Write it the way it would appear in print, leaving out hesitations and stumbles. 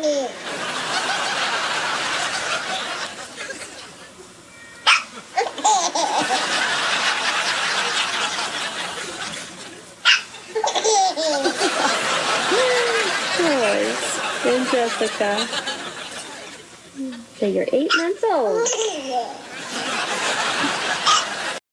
Boys and Jessica. So you're 8 months old.